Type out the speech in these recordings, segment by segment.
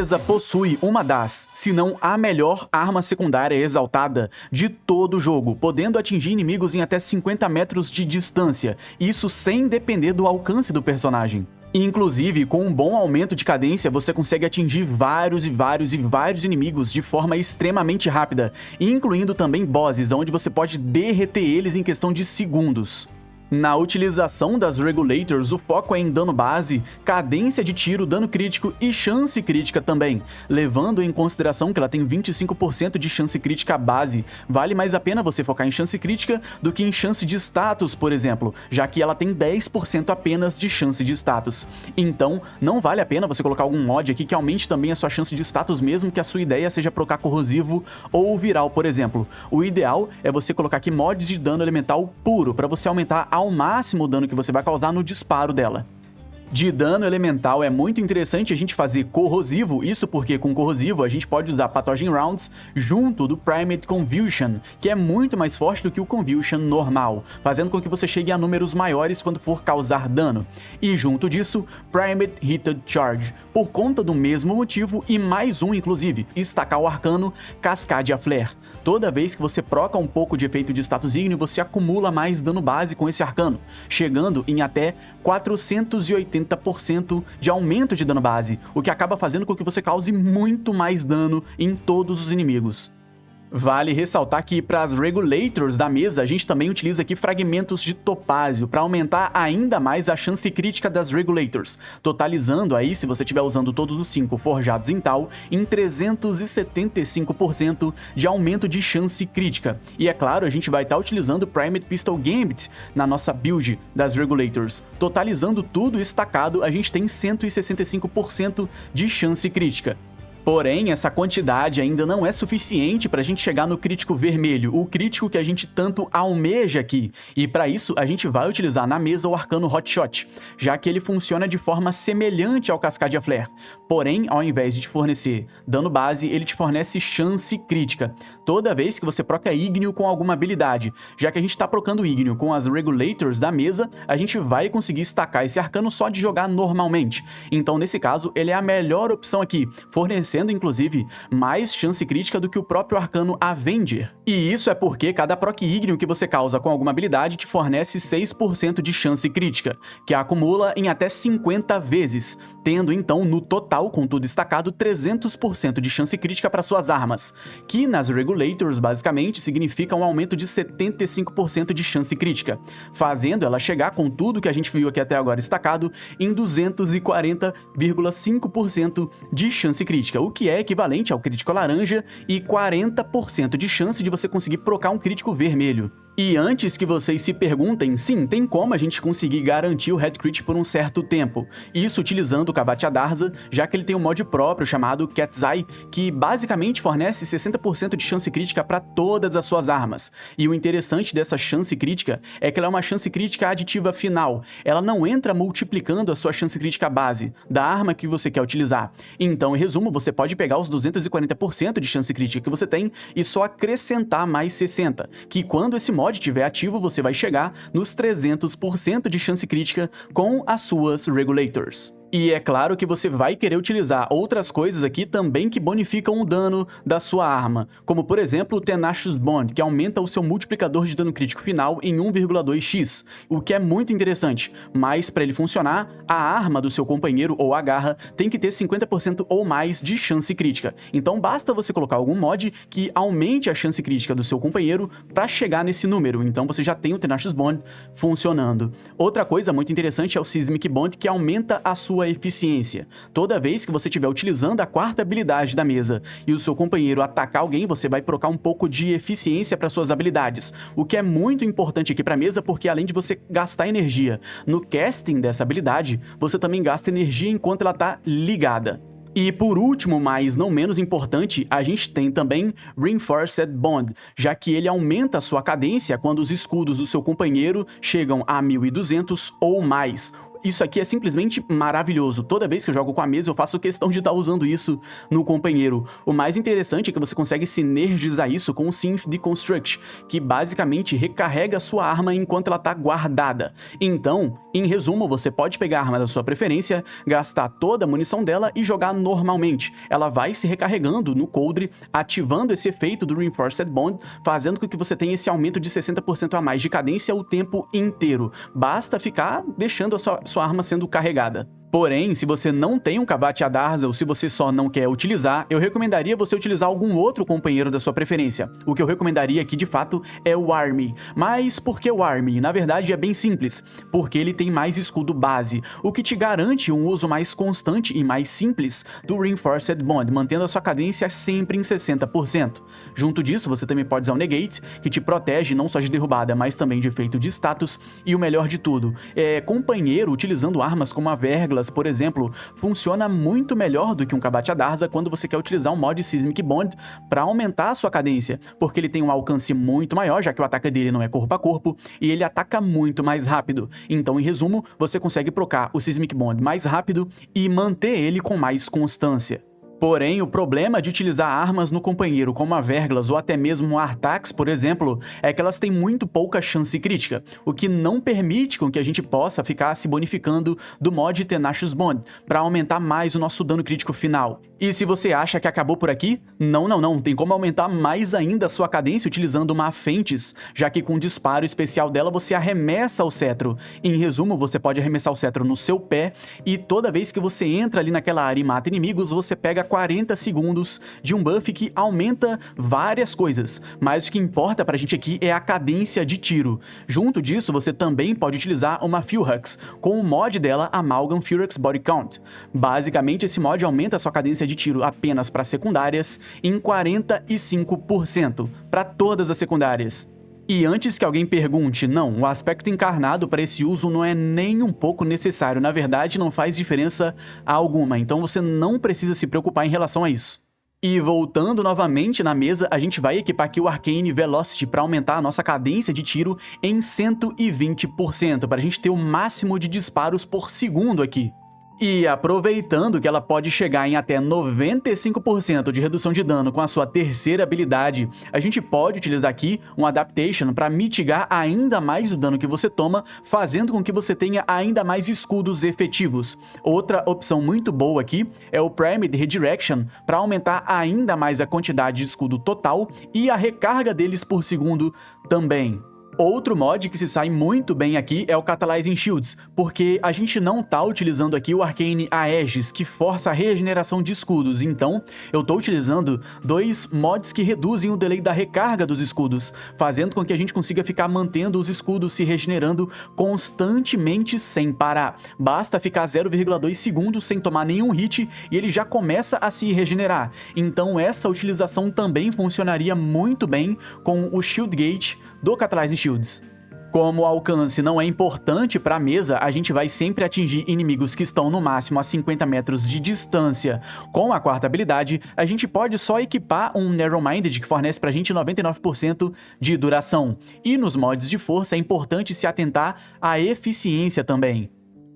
mesa possui uma das, se não a melhor arma secundária exaltada de todo o jogo, podendo atingir inimigos em até 50 metros de distância, isso sem depender do alcance do personagem. Inclusive, com um bom aumento de cadência, você consegue atingir vários inimigos de forma extremamente rápida, incluindo também bosses, onde você pode derreter eles em questão de segundos. Na utilização das Regulators, o foco é em dano base, cadência de tiro, dano crítico e chance crítica também, levando em consideração que ela tem 25% de chance crítica base. Vale mais a pena você focar em chance crítica do que em chance de status, por exemplo, já que ela tem 10% apenas de chance de status. Então, não vale a pena você colocar algum mod aqui que aumente também a sua chance de status, mesmo que a sua ideia seja procar corrosivo ou viral, por exemplo. O ideal é você colocar aqui mods de dano elemental puro, para você aumentar ao máximo o dano que você vai causar no disparo dela. De dano elemental é muito interessante a gente fazer corrosivo, isso porque com corrosivo a gente pode usar Pathogen Rounds junto do Primate Convulsion, que é muito mais forte do que o Convulsion normal, fazendo com que você chegue a números maiores quando for causar dano. E junto disso, Primate Heated Charge, por conta do mesmo motivo e mais um inclusive, estacar o arcano Cascadia Flare. Toda vez que você proca um pouco de efeito de status ígneo, você acumula mais dano base com esse arcano, chegando em até 480% de aumento de dano base, o que acaba fazendo com que você cause muito mais dano em todos os inimigos. Vale ressaltar que para as Regulators da mesa, a gente também utiliza aqui fragmentos de topázio para aumentar ainda mais a chance crítica das Regulators, totalizando aí, se você estiver usando todos os 5 forjados em tal, em 375% de aumento de chance crítica. E é claro, a gente vai estar utilizando o Primate Pistol Gambit na nossa build das Regulators. Totalizando tudo estacado, a gente tem 165% de chance crítica. Porém, essa quantidade ainda não é suficiente para a gente chegar no crítico vermelho, o crítico que a gente tanto almeja aqui. E para isso, a gente vai utilizar na mesa o arcano Hotshot, já que ele funciona de forma semelhante ao Cascadia Flare. Porém, ao invés de te fornecer dano base, ele te fornece chance crítica. Toda vez que você proca ígneo com alguma habilidade, já que a gente está procando ígneo com as Regulators da mesa, a gente vai conseguir estacar esse arcano só de jogar normalmente. Então, nesse caso, ele é a melhor opção aqui, fornecendo inclusive mais chance crítica do que o próprio arcano Avenger. E isso é porque cada proc ígneo que você causa com alguma habilidade te fornece 6% de chance crítica, que acumula em até 50 vezes, tendo então no total, com tudo estacado, 300% de chance crítica para suas armas, que nas Regulators basicamente significa um aumento de 75% de chance crítica, fazendo ela chegar com tudo que a gente viu aqui até agora estacado em 240,5% de chance crítica, o que é equivalente ao crítico laranja e 40% de chance de você conseguir procar um crítico vermelho. E antes que vocês se perguntem, sim, tem como a gente conseguir garantir o Head Crit por um certo tempo. Isso utilizando o Cavatia Darza, já que ele tem um mod próprio chamado Cat's Eye, que basicamente fornece 60% de chance crítica para todas as suas armas. E o interessante dessa chance crítica é que ela é uma chance crítica aditiva final. Ela não entra multiplicando a sua chance crítica base da arma que você quer utilizar. Então, em resumo, você pode pegar os 240% de chance crítica que você tem e só acrescentar mais 60%, que quando esse mod estiver ativo, você vai chegar nos 300% de chance crítica com as suas Regulators. E é claro que você vai querer utilizar outras coisas aqui também que bonificam o dano da sua arma, como por exemplo o Tenacious Bond, que aumenta o seu multiplicador de dano crítico final em 1,2x, o que é muito interessante, mas para ele funcionar, a arma do seu companheiro ou a garra tem que ter 50% ou mais de chance crítica. Então basta você colocar algum mod que aumente a chance crítica do seu companheiro para chegar nesse número, então você já tem o Tenacious Bond funcionando. Outra coisa muito interessante é o Seismic Bond, que aumenta a sua eficiência. Toda vez que você estiver utilizando a quarta habilidade da mesa e o seu companheiro atacar alguém, você vai trocar um pouco de eficiência para suas habilidades, o que é muito importante aqui para a mesa, porque além de você gastar energia no casting dessa habilidade, você também gasta energia enquanto ela está ligada. E por último, mas não menos importante, a gente tem também Reinforced Bond, já que ele aumenta a sua cadência quando os escudos do seu companheiro chegam a 1200 ou mais. isso aqui é simplesmente maravilhoso. Toda vez que eu jogo com a mesa, eu faço questão de estar usando isso no companheiro. O mais interessante é que você consegue sinergizar isso com o Synth Deconstruct, que basicamente recarrega a sua arma enquanto ela tá guardada. Então, em resumo, você pode pegar a arma da sua preferência, gastar toda a munição dela e jogar normalmente. Ela vai se recarregando no coldre, ativando esse efeito do Reinforced Bond, fazendo com que você tenha esse aumento de 60% a mais de cadência o tempo inteiro. Basta ficar deixando a sua arma sendo carregada. Porém, se você não tem um Kavat Adarza ou se você só não quer utilizar, eu recomendaria você utilizar algum outro companheiro da sua preferência. O que eu recomendaria aqui, de fato, é o Army. Mas por que o Army? Na verdade, é bem simples, porque ele tem mais escudo base, o que te garante um uso mais constante e mais simples do Reinforced Bond, mantendo a sua cadência sempre em 60%. Junto disso, você também pode usar o Negate, que te protege não só de derrubada, mas também de efeito de status, e o melhor de tudo, companheiro utilizando armas como a Verglas, por exemplo, funciona muito melhor do que um Kavat Adarza quando você quer utilizar um mod Seismic Bond para aumentar a sua cadência, porque ele tem um alcance muito maior, já que o ataque dele não é corpo a corpo, e ele ataca muito mais rápido. Então, em resumo, você consegue procar o Seismic Bond mais rápido e manter ele com mais constância. Porém, o problema de utilizar armas no companheiro como a Verglas ou até mesmo a Artax, por exemplo, é que elas têm muito pouca chance crítica, o que não permite com que a gente possa ficar se bonificando do mod Tenacious Bond para aumentar mais o nosso dano crítico final. E se você acha que acabou por aqui, não, tem como aumentar mais ainda a sua cadência utilizando uma Fentes, já que com o disparo especial dela você arremessa o cetro. Em resumo, você pode arremessar o cetro no seu pé e toda vez que você entra ali naquela área e mata inimigos, você pega 40 segundos de um buff que aumenta várias coisas, mas o que importa pra gente aqui é a cadência de tiro. Junto disso, você também pode utilizar uma Fuelhux, com o mod dela Amalgam Fuelhux Body Count. Basicamente, esse mod aumenta a sua cadência de tiro apenas para secundárias em 45% para todas as secundárias. E antes que alguém pergunte, não, o aspecto encarnado para esse uso não é nem um pouco necessário, na verdade não faz diferença alguma, então você não precisa se preocupar em relação a isso. E voltando novamente na mesa, a gente vai equipar aqui o Arcane Velocity para aumentar a nossa cadência de tiro em 120%, para a gente ter o máximo de disparos por segundo aqui. E aproveitando que ela pode chegar em até 95% de redução de dano com a sua terceira habilidade, a gente pode utilizar aqui um Adaptation para mitigar ainda mais o dano que você toma, fazendo com que você tenha ainda mais escudos efetivos. Outra opção muito boa aqui é o Primed Redirection para aumentar ainda mais a quantidade de escudo total e a recarga deles por segundo também. Outro mod que se sai muito bem aqui é o Catalyzing Shields, porque a gente não tá utilizando aqui o Arcane Aegis, que força a regeneração de escudos, então eu tô utilizando dois mods que reduzem o delay da recarga dos escudos, fazendo com que a gente consiga ficar mantendo os escudos se regenerando constantemente sem parar. Basta ficar 0,2 segundos sem tomar nenhum hit e ele já começa a se regenerar, então essa utilização também funcionaria muito bem com o Shield Gate do Catalyzing Shields. Como o alcance não é importante para a mesa, a gente vai sempre atingir inimigos que estão no máximo a 50 metros de distância. Com a quarta habilidade, a gente pode só equipar um Narrow Minded que fornece pra gente 99% de duração. E nos mods de força é importante se atentar à eficiência também.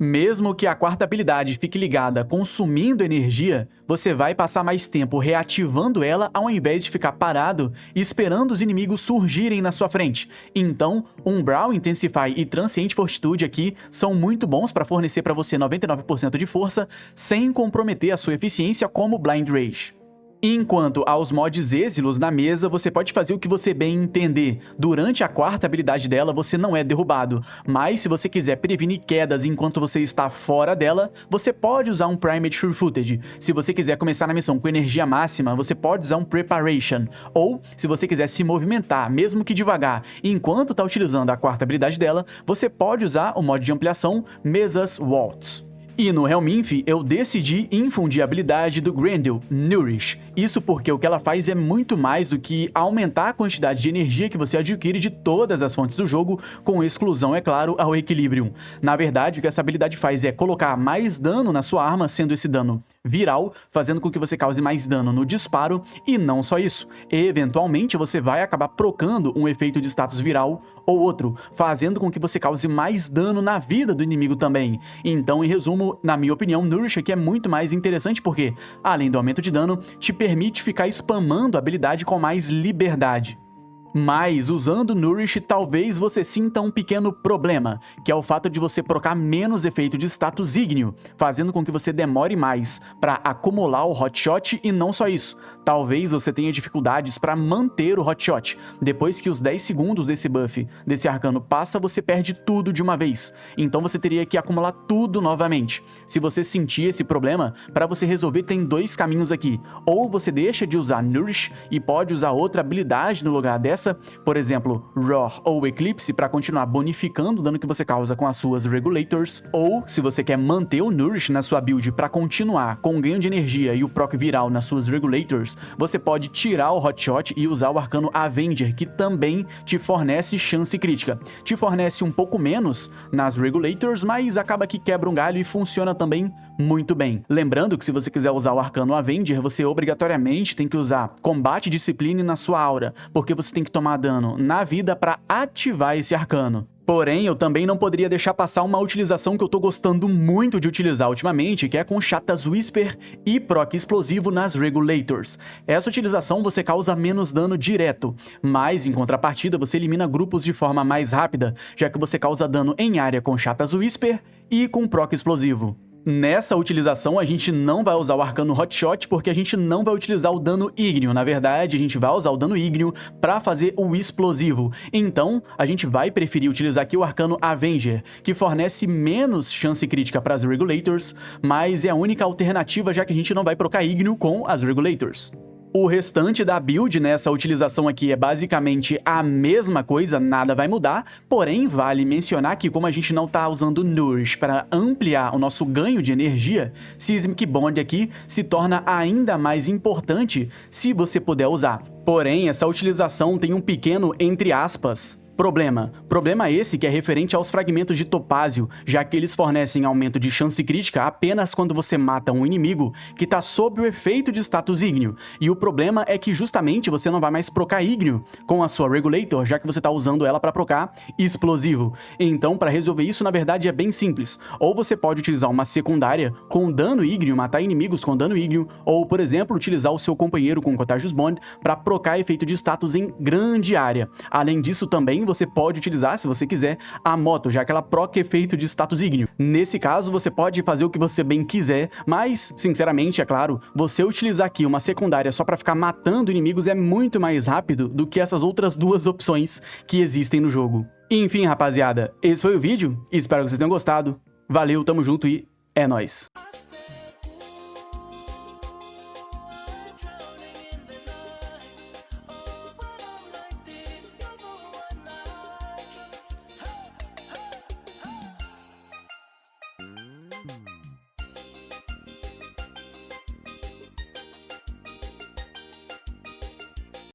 Mesmo que a quarta habilidade fique ligada consumindo energia, você vai passar mais tempo reativando ela ao invés de ficar parado e esperando os inimigos surgirem na sua frente. Então, Umbral Intensify e Transcient Fortitude aqui são muito bons para fornecer para você 99% de força sem comprometer a sua eficiência como Blind Rage. Enquanto aos mods êxilos na mesa, você pode fazer o que você bem entender. Durante a quarta habilidade dela, você não é derrubado, mas se você quiser prevenir quedas enquanto você está fora dela, você pode usar um Primed Sure-Footed. Se você quiser começar na missão com energia máxima, você pode usar um Preparation. Ou, se você quiser se movimentar, mesmo que devagar, enquanto está utilizando a quarta habilidade dela, você pode usar o mod de ampliação Mesas Waltz. E no Helminth, eu decidi infundir a habilidade do Grendel, Nourish. Isso porque o que ela faz é muito mais do que aumentar a quantidade de energia que você adquire de todas as fontes do jogo, com exclusão, é claro, ao Equilibrium. Na verdade, o que essa habilidade faz é colocar mais dano na sua arma, sendo esse dano viral, fazendo com que você cause mais dano no disparo, e não só isso, eventualmente você vai acabar procando um efeito de status viral ou outro, fazendo com que você cause mais dano na vida do inimigo também. Então, em resumo, na minha opinião, Nourish aqui é muito mais interessante porque, além do aumento de dano, te permite ficar spamando a habilidade com mais liberdade. Mas, usando Nourish, talvez você sinta um pequeno problema, que é o fato de você procar menos efeito de status ígneo, fazendo com que você demore mais para acumular o Hotshot, e não só isso, talvez você tenha dificuldades para manter o Hotshot. Depois que os 10 segundos desse buff, desse arcano passa, você perde tudo de uma vez, então você teria que acumular tudo novamente. Se você sentir esse problema, para você resolver tem dois caminhos aqui, ou você deixa de usar Nourish e pode usar outra habilidade no lugar dessa, por exemplo, Roar ou Eclipse, para continuar bonificando o dano que você causa com as suas Regulators, ou se você quer manter o Nourish na sua build para continuar com o ganho de energia e o proc viral nas suas Regulators, você pode tirar o Hotshot e usar o arcano Avenger, que também te fornece chance crítica. Te fornece um pouco menos nas Regulators, mas acaba que quebra um galho e funciona também muito bem. Lembrando que se você quiser usar o arcano Avenger, você obrigatoriamente tem que usar Combate Discipline na sua aura, porque você tem que tomar dano na vida para ativar esse arcano. Porém, eu também não poderia deixar passar uma utilização que eu tô gostando muito de utilizar ultimamente, que é com Chatas Whisper e proc explosivo nas Regulators. Essa utilização você causa menos dano direto, mas em contrapartida você elimina grupos de forma mais rápida, já que você causa dano em área com Chatas Whisper e com proc explosivo. Nessa utilização, a gente não vai usar o arcano Hotshot, porque a gente não vai utilizar o dano ígneo. Na verdade, a gente vai usar o dano ígneo para fazer o explosivo. Então, a gente vai preferir utilizar aqui o arcano Avenger, que fornece menos chance crítica para as Regulators, mas é a única alternativa, já que a gente não vai procar ígneo com as Regulators. O restante da build nessa utilização aqui é basicamente a mesma coisa, nada vai mudar, porém vale mencionar que como a gente não está usando Nourish para ampliar o nosso ganho de energia, Seismic Bond aqui se torna ainda mais importante se você puder usar. Porém, essa utilização tem um pequeno, entre aspas, Problema esse que é referente aos fragmentos de topázio, já que eles fornecem aumento de chance crítica apenas quando você mata um inimigo que está sob o efeito de status ígneo, e o problema é que justamente você não vai mais procar ígneo com a sua Regulator, já que você está usando ela para procar explosivo. Então, para resolver isso, na verdade é bem simples, ou você pode utilizar uma secundária com dano ígneo, matar inimigos com dano ígneo, ou, por exemplo, utilizar o seu companheiro com Contagious Bond para procar efeito de status em grande área. Além disso, também você pode utilizar, se você quiser, a moto, já que ela proca efeito de status ígneo. Nesse caso, você pode fazer o que você bem quiser, mas, sinceramente, é claro, você utilizar aqui uma secundária só pra ficar matando inimigos é muito mais rápido do que essas outras duas opções que existem no jogo. Enfim, rapaziada, esse foi o vídeo, espero que vocês tenham gostado. Valeu, tamo junto e é nóis!